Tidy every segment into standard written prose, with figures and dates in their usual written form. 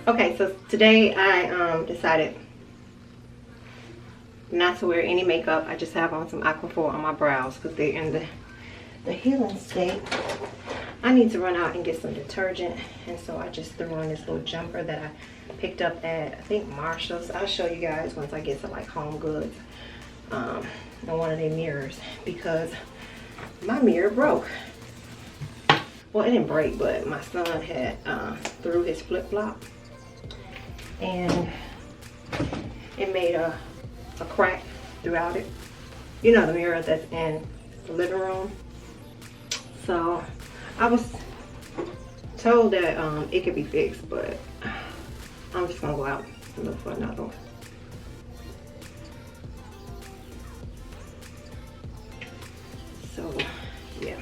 Okay, so today I decided not to wear any makeup. I just have on some Aquaphor on my brows because they're in the healing state. I need to run out and get some detergent, and so I just threw on this little jumper that I picked up at, I think, Marshall's. I'll show you guys once I get to like HomeGoods on one of their mirrors, because my mirror broke. Well, it didn't break, but my son had threw his flip-flop and it made a crack throughout it. You know, the mirror that's in the living room. So I was told that it could be fixed, but I'm just gonna go out and look for another one. So yeah,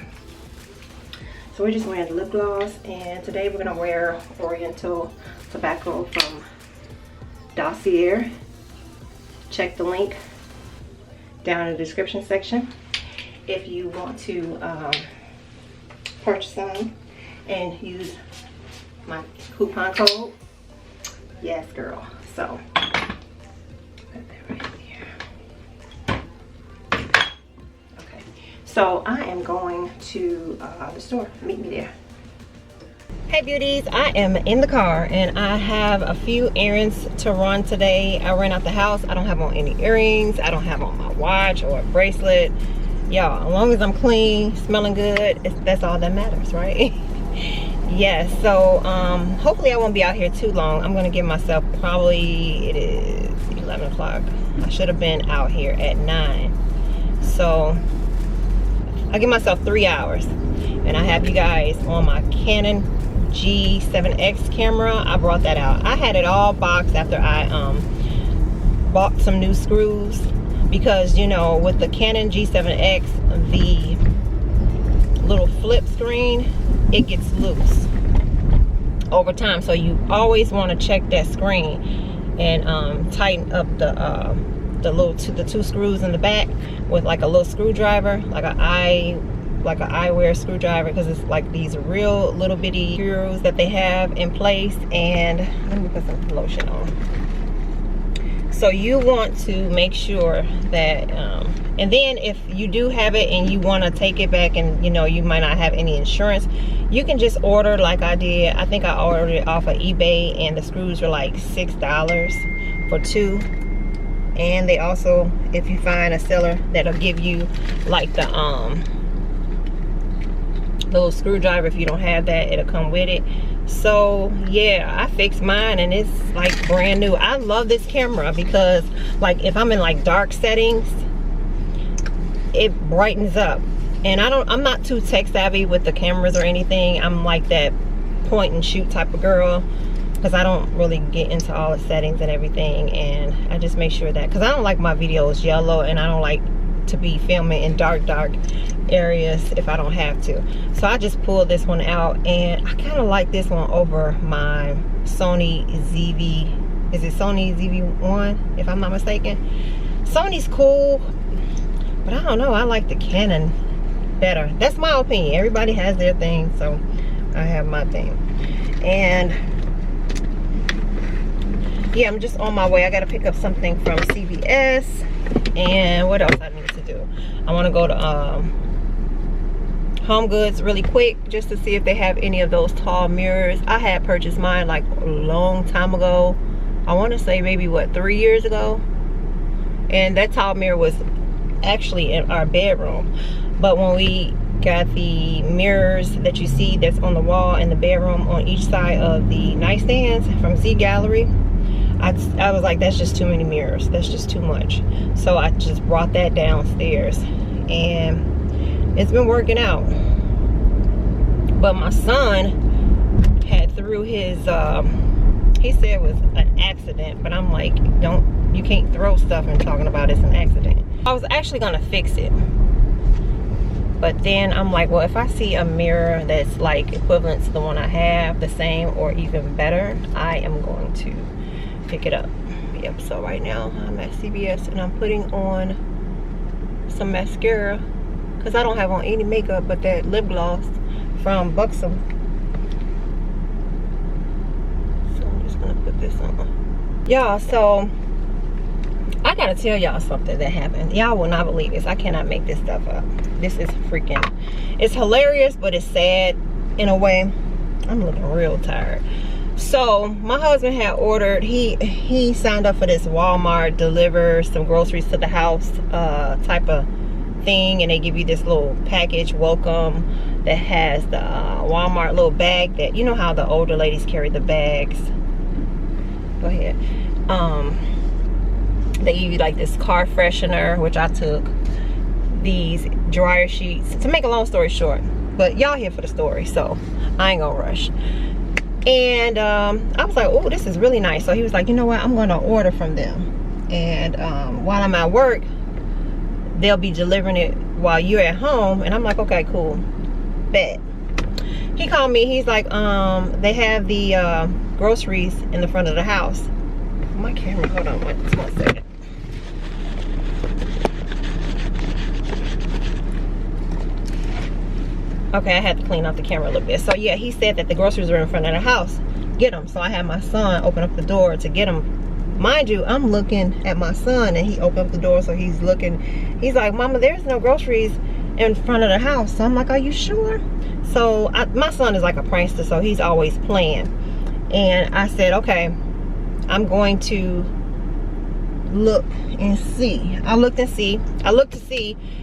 so we're just wearing lip gloss, and today we're gonna wear Oriental Tobacco from Dossier. Check the link down in the description section if you want to purchase some and use my coupon code. Yes, girl. So put that right there. Okay, so I am going to the store. Meet me there. Hey beauties, I am in the car and I have a few errands to run today. I ran out the house. I don't have on any earrings. I don't have on my watch or a bracelet. Y'all, as long as I'm clean, smelling good, that's all that matters, right? Yes, so hopefully I won't be out here too long. I'm gonna give myself probably, it is 11 o'clock. I should have been out here at 9. So I'll give myself 3 hours. And I have you guys on my Canon G7x camera. I brought that out. I had it all boxed after I bought some new screws, because you know, with the Canon G7x, the little flip screen, it gets loose over time, so you always want to check that screen and tighten up the two screws in the back with like a little screwdriver, like an eyewear screwdriver, because it's like these real little bitty screws that they have in place. And let me put some lotion on. So you want to make sure that and then if you do have it and you want to take it back, and you know, you might not have any insurance, you can just order like I did. I think I ordered it off of eBay, and the screws were like $6 for 2. And they also, if you find a seller that'll give you like the little screwdriver, if you don't have that, it'll come with it. So yeah, I fixed mine and it's like brand new. I love this camera because like if I'm in like dark settings, it brightens up. And I'm not too tech savvy with the cameras or anything. I'm like that point and shoot type of girl, because I don't really get into all the settings and everything, and I just make sure that, because I don't like my videos yellow, and I don't like to be filming in dark areas if I don't have to. So I just pulled this one out, and I kind of like this one over my Sony ZV, is it Sony ZV-1 if I'm not mistaken. Sony's cool, but I don't know, I like the Canon better. That's my opinion. Everybody has their thing, so I have my thing. And yeah, I'm just on my way. I gotta pick up something from CVS. And what else I need to do? I want to go to HomeGoods really quick, just to see if they have any of those tall mirrors. I had purchased mine like a long time ago. I want to say maybe what, 3 years ago. And that tall mirror was actually in our bedroom. But when we got the mirrors that you see that's on the wall in the bedroom on each side of the nightstands from Z Gallery, I was like, that's just too many mirrors, that's just too much. So I just brought that downstairs, and it's been working out. But my son had threw his he said it was an accident, but I'm like, you can't throw stuff and talking about it's an accident. I was actually gonna fix it, but then I'm like, well, if I see a mirror that's like equivalent to the one I have, the same or even better, I am going to pick it up. Yep, so right now I'm at CVS and I'm putting on some mascara, because I don't have on any makeup but that lip gloss from Buxom. So I'm just gonna put this on. Y'all, so I gotta tell y'all something that happened. Y'all will not believe this. I cannot make this stuff up. This is freaking, it's hilarious, but it's sad in a way. I'm looking real tired. So my husband had ordered, he signed up for this Walmart deliver some groceries to the house type of thing, and they give you this little package welcome that has the Walmart little bag that, you know how the older ladies carry the bags. Go ahead. They give you like this car freshener, which I took, these dryer sheets. To make a long story short, but y'all here for the story, so I ain't gonna rush. And I was like, oh, this is really nice. So he was like, you know what, I'm gonna order from them, and while I'm at work, they'll be delivering it while you're at home. And I'm like, okay, cool, bet. He called me, he's like, they have the groceries in the front of the house. My camera, hold on one second. Okay, I had to clean out the camera a little bit. So yeah, he said that the groceries are in front of the house. Get them. So I had my son open up the door to get them. Mind you, I'm looking at my son, and he opened up the door, so he's looking. He's like, Mama, there's no groceries in front of the house. So I'm like, are you sure? So my son is like a prankster, so he's always playing. And I said, okay, I'm going to look and see. I looked to see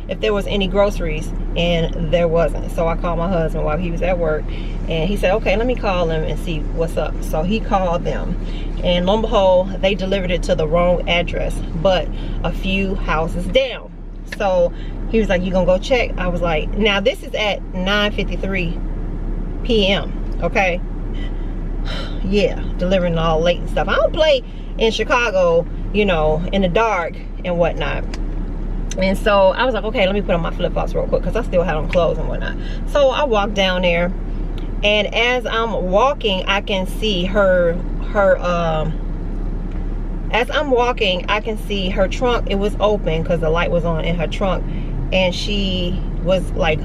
if there was any groceries, and there wasn't. So I called my husband while he was at work, and he said, okay, let me call him and see what's up. So he called them, and lo and behold, they delivered it to the wrong address, but a few houses down. So he was like, you gonna go check? I was like, now this is at 9:53 p.m. okay, yeah, delivering all late and stuff. I don't play in Chicago, you know, in the dark and whatnot. And so I was like, okay, let me put on my flip-flops real quick, because I still had on clothes and whatnot. So I walked down there, and as I'm walking, I can see as I'm walking, I can see her trunk. It was open because the light was on in her trunk, and she was like,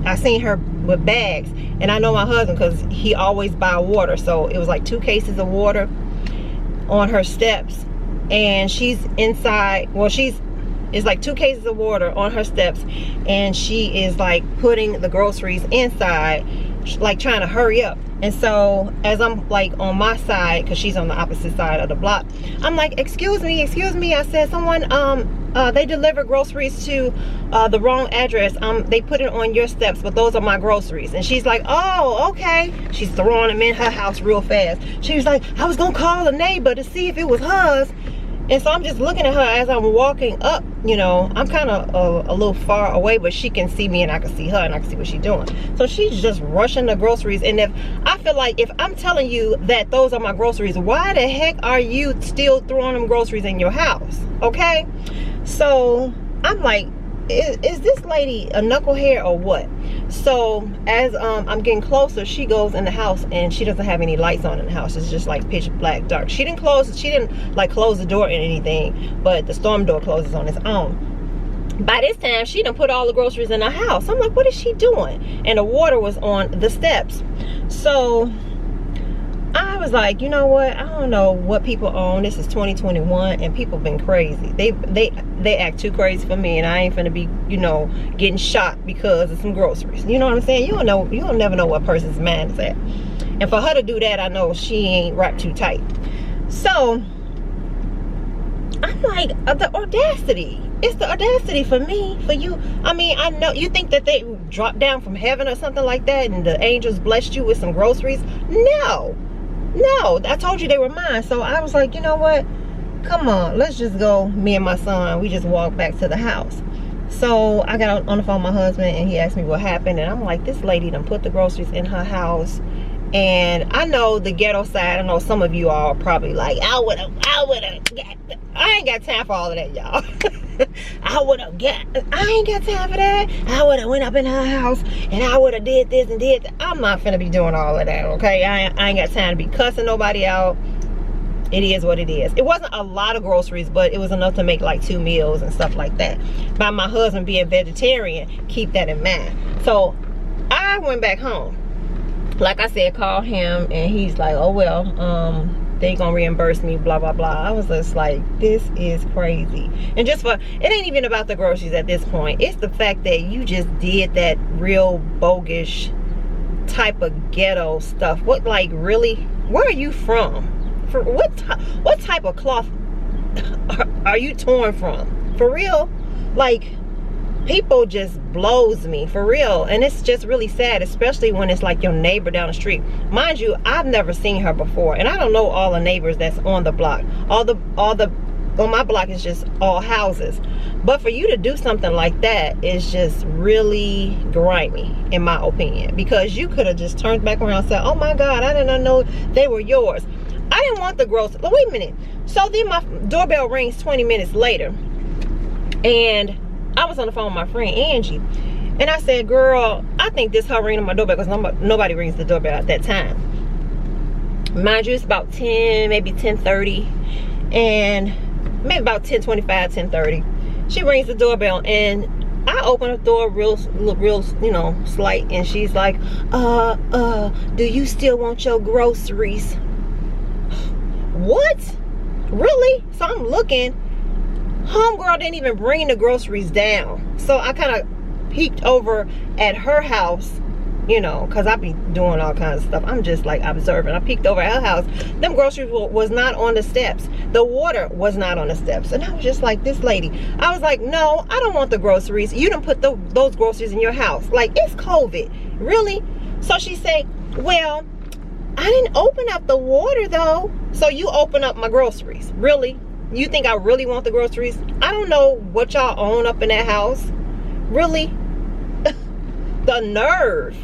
I seen her with bags. And I know my husband because he always buy water, so it was like 2 cases of water on her steps, and she's inside. Well, it's like 2 cases of water on her steps, and she is like putting the groceries inside, like trying to hurry up. And so as I'm like on my side, because she's on the opposite side of the block, I'm like, excuse me, I said, someone they deliver groceries to the wrong address. They put it on your steps, but those are my groceries. And she's like, oh, okay. She's throwing them in her house real fast. She was like, I was gonna call a neighbor to see if it was hers. And so I'm just looking at her as I'm walking up. You know, I'm kind of a little far away, but she can see me, and I can see her, and I can see what she's doing. So she's just rushing the groceries. And if I feel like, if I'm telling you that those are my groceries, why the heck are you still throwing them groceries in your house? Okay, so I'm like, is this lady a knucklehead or what? So as I'm getting closer, she goes in the house, and she doesn't have any lights on in the house. It's just like pitch black dark. She didn't like close the door or anything, but the storm door closes on its own. By this time, she done put all the groceries in her house. I'm like, what is she doing? And the water was on the steps. So I was like, you know what, I don't know what people own. This is 2021, and people been crazy. They act too crazy for me, and I ain't finna be, you know, getting shot because of some groceries. You know what I'm saying? You'll never know what person's mind is at. And for her to do that, I know she ain't wrapped too tight. So I'm like, the audacity. It's the audacity for me, for you. I mean, I know you think that they dropped down from heaven or something like that, and the angels blessed you with some groceries. No, I told you they were mine. So I was like, you know what, come on, let's just go. Me and my son, we just walked back to the house. So I got on the phone with my husband, and he asked me what happened, and I'm like, this lady done put the groceries in her house. And I know the ghetto side, I know some of you all are probably like, I ain't got time for all of that, y'all. I ain't got time for that. I would have went up in her house, and I would have did this and did that. I'm not finna be doing all of that, okay? I ain't got time to be cussing nobody out. It is what it is. It wasn't a lot of groceries, but it was enough to make like 2 meals and stuff like that. By my husband being vegetarian, keep that in mind. So I went back home. Like I said, call him, and he's like, oh well, they gonna reimburse me, blah blah blah. I was just like, this is crazy. And just for, it ain't even about the groceries at this point, it's the fact that you just did that real bogus type of ghetto stuff. What, like, really, where are you from? For what type of cloth are you torn from? For real? Like, people just blows me, for real. And it's just really sad, especially when it's like your neighbor down the street. Mind you, I've never seen her before, and I don't know all the neighbors that's on the block. All the on my block is just all houses. But for you to do something like that is just really grimy, in my opinion, because you could have just turned back around and said, oh my God, I didn't know they were yours. I didn't want the groceries. Wait a minute. So then my doorbell rings 20 minutes later, and I was on the phone with my friend Angie, and I said, girl, I think this her ringing my doorbell, because nobody rings the doorbell at that time. Mind you, it's about 10, maybe 10:30, and maybe about 10:25, 10:30. She rings the doorbell, and I open the door real, you know, slight, and she's like, do you still want your groceries? What? Really? So I'm looking. Homegirl didn't even bring the groceries down. So I kind of peeked over at her house, you know, because I be doing all kinds of stuff. I'm just like observing. I peeked over at her house. Them groceries was not on the steps. The water was not on the steps. And I was just like, this lady. I was like, no, I don't want the groceries. You done put those groceries in your house. Like, it's COVID. Really? So she said, well, I didn't open up the water though. So you open up my groceries. Really? You think I really want the groceries? I don't know what y'all own up in that house. Really? The nerve.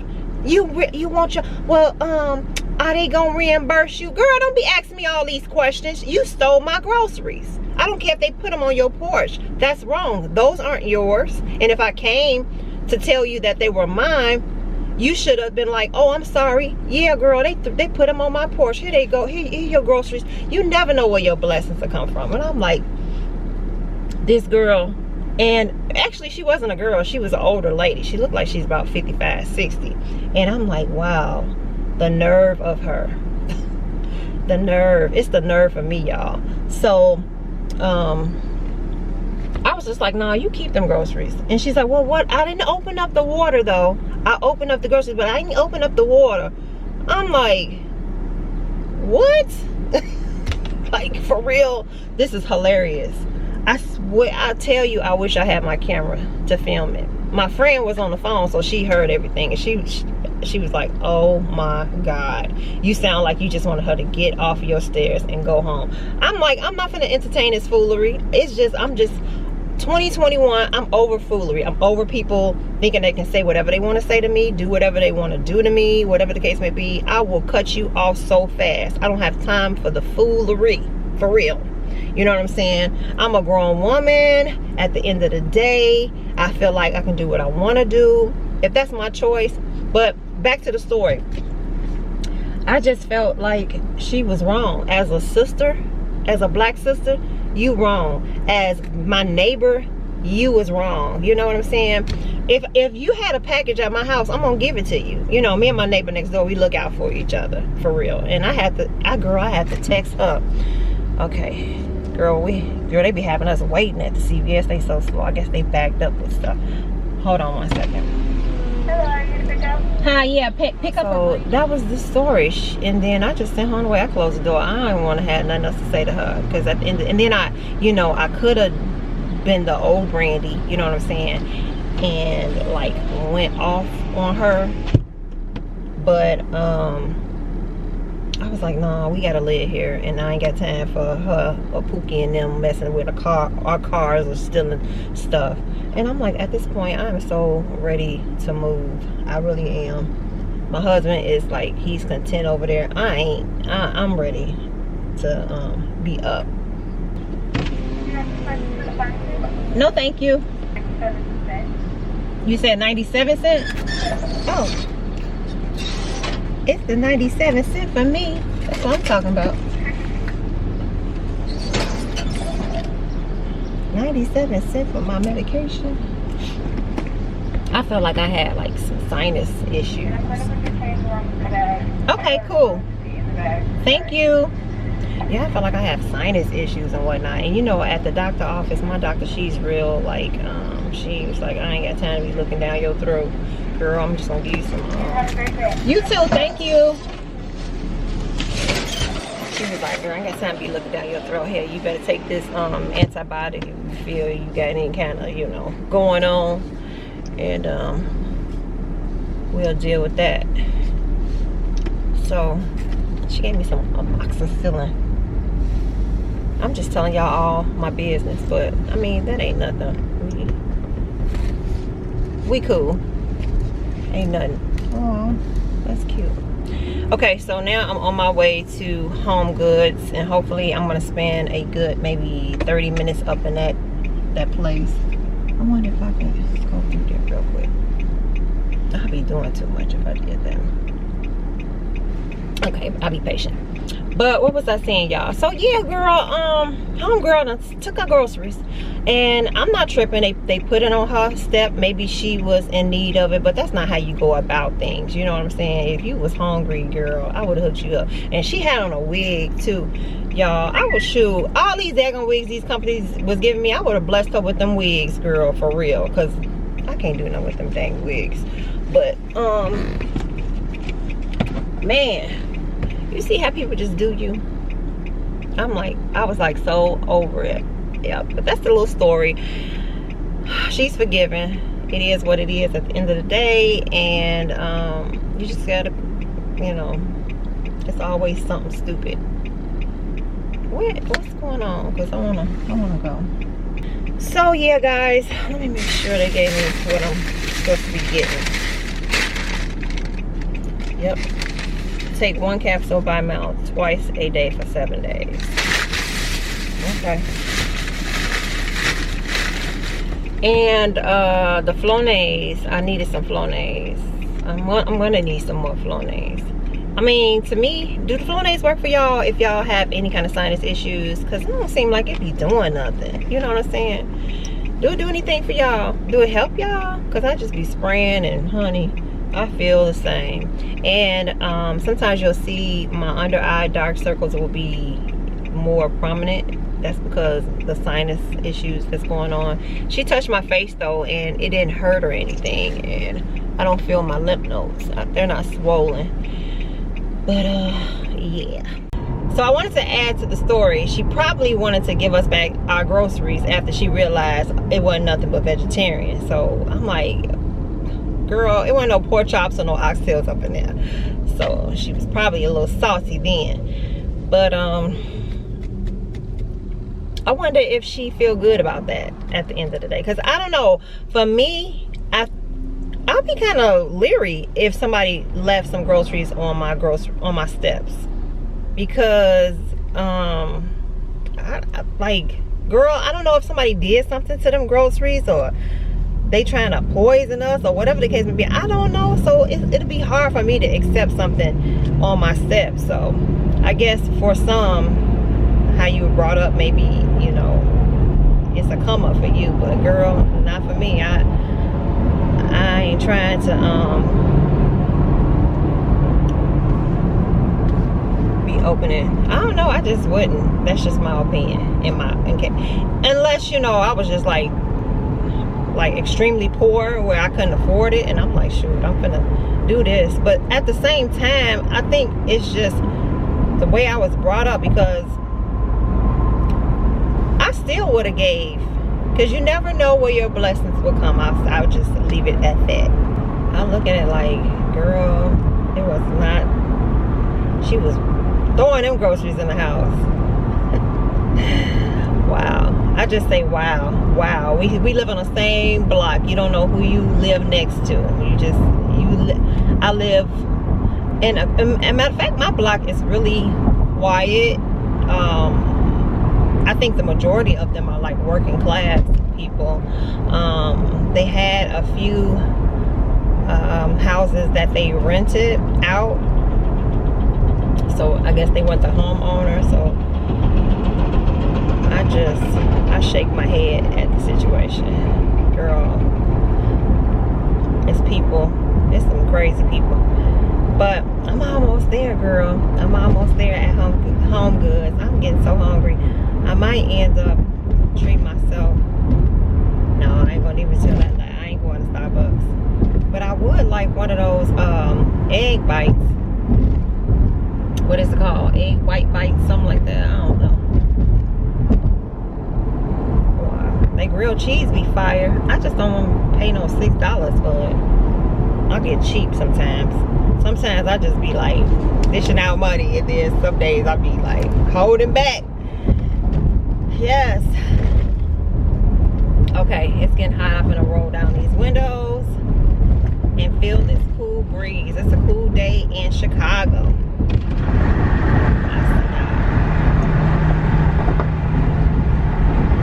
You want your, well, are they gonna reimburse you? Girl, don't be asking me all these questions. You stole my groceries. I don't care if they put them on your porch. That's wrong. Those aren't yours. And if I came to tell you that they were mine, you should have been like, oh, I'm sorry. Yeah, girl, they put them on my porch. Here they go. Here your groceries. You never know where your blessings will come from. And I'm like, this girl, and actually she wasn't a girl. She was an older lady. She looked like she's about 55, 60. And I'm like, wow, the nerve of her. The nerve. It's the nerve for me, y'all. So, I was just like, nah, you keep them groceries. And she's like, well, what? I didn't open up the water though. I opened up the groceries, but I didn't open up the water. I'm like, what? Like, for real, this is hilarious. I swear, I tell you, I wish I had my camera to film it. My friend was on the phone, so she heard everything, and she was like, oh my God, you sound like you just wanted her to get off your stairs and go home. I'm like, I'm not gonna entertain this foolery. It's just, I'm just 2021. I'm over foolery. I'm over people thinking they can say whatever they want to say to me, do whatever they want to do to me, whatever the case may be. I will cut you off so fast. I don't have time for the foolery, for real. You know what I'm saying? I'm a grown woman. At the end of the day, I feel like I can do what I want to do, if that's my choice. But back to the story. I just felt like she was wrong. As a sister, as a black sister, you wrong. As my neighbor, you was wrong. You know what I'm saying? If you had a package at my house, I'm gonna give it to you. You know, me and my neighbor next door, we look out for each other, for real. And I had to text her. Okay, girl, they be having us waiting at the CVS. They so slow. I guess they backed up with stuff. Hold on one second. Hello, are you gonna pick up? Hi, yeah, pick up. So that was the story, and then I just sent her on the way. I closed the door. I don't want to have nothing else to say to her, because at the end, and then I could have been the old Brandy, you know what I'm saying, and like went off on her, but I was like, nah, we gotta live here, and I ain't got time for her or Pookie and them messing with our cars or stealing stuff. And I'm like, at this point, I'm so ready to move. I really am. My husband is like, he's content over there. I'm ready to be up. No, thank you. You said 97 cents? Oh. It's the 97 cents for me. That's what I'm talking about. 97 cents for my medication. I felt like I had like some sinus issues. Okay, cool. Thank you. yeah, I feel like I have sinus issues and whatnot. And you know, at the doctor office, my doctor, she's real, like, she was like, I ain't got time to be looking down your throat. Girl, I'm just gonna give you some. Have a great day. You too, thank you. She was like, girl, I ain't got time to be looking down your throat. Here, you better take this antibiotic if you feel you got any kind of, you know, going on. And we'll deal with that. So she gave me some amoxicillin. I'm just telling y'all all my business, but I mean, that ain't nothing. We cool. Ain't nothing. Oh, that's cute. Okay, so now I'm on my way to HomeGoods, and hopefully I'm gonna spend a good maybe 30 minutes up in that place. I wonder if I can just go through there real quick. I'll be doing too much if I did that. Okay, I'll be patient. But what was I saying, y'all? So yeah, girl, homegirl done took her groceries, and I'm not tripping. They put it on her step. Maybe she was in need of it, but that's not how you go about things. You know what I'm saying? If you was hungry, girl, I would have hooked you up. And she had on a wig too, y'all. I would shoot all these daggone wigs these companies was giving me. I would have blessed her with them wigs, girl, for real, because I can't do nothing with them dang wigs. But man, you see how people just do you? I was like so over it. Yeah, but that's the little story. She's forgiven. It is what it is at the end of the day, and you just gotta, you know, it's always something stupid. What's going on? Because I wanna go. So yeah, guys, let me make sure they gave me what I'm supposed to be getting. Yep. Take 1 capsule by mouth twice a day for 7 days. Okay. And the Flonase, I needed some Flonase. I'm gonna need some more Flonase. I mean, to me, do the Flonase work for y'all if y'all have any kind of sinus issues? Because it don't seem like it be doing nothing. You know what I'm saying? Do it do anything for y'all? Do it help y'all? Because I just be spraying, and honey, I feel the same. And sometimes you'll see my under eye dark circles will be more prominent. That's because the sinus issues that's going on. She touched my face though, and it didn't hurt or anything, and I don't feel my lymph nodes. They're not swollen. But yeah. So I wanted to add to the story. She probably wanted to give us back our groceries after she realized it wasn't nothing but vegetarian. So I'm like, girl, it wasn't no pork chops or no oxtails up in there. So she was probably a little salty then. But I wonder if she feel good about that at the end of the day. Because I don't know, for me, I'll be kind of leery if somebody left some groceries on my steps. Because like, girl, I don't know if somebody did something to them groceries, or they trying to poison us, or whatever the case may be. I don't know. So it'll be hard for me to accept something on my steps. So I guess for some, how you were brought up, maybe, you know, it's a come up for you, but girl, not for me. I ain't trying to be opening. I don't know, I just wouldn't. That's just my opinion. Unless, you know, I was just like extremely poor where I couldn't afford it, and I'm like, shoot, I'm gonna do this. But at the same time, I think it's just the way I was brought up, because I still would have gave, because you never know where your blessings will come. I would just leave it at that. I'm looking at like, girl, it was not, she was throwing them groceries in the house. Wow. I just say wow. We live on the same block. You don't know who you live next to. I live in a matter of fact, my block is really quiet. I think the majority of them are like working class people. They had a few houses that they rented out, so I guess they went to homeowner. So I shake my head at the situation. Girl, it's people, it's some crazy people. But I'm almost there, girl. I'm almost there at HomeGoods. I'm getting so hungry. I might end up treating myself. No, I ain't gonna even tell that lie. I ain't going to Starbucks. But I would like one of those egg bites. What is it called? Egg white bites, something like that. I don't know. Wow. They grilled cheese be fire. I just don't want to pay no $6 for it. I'll get cheap sometimes. Sometimes I just be like dishing out money, and then some days I be like holding back. Yes. Okay, it's getting hot. I'm gonna roll down these windows and feel this cool breeze. It's a cool day in Chicago.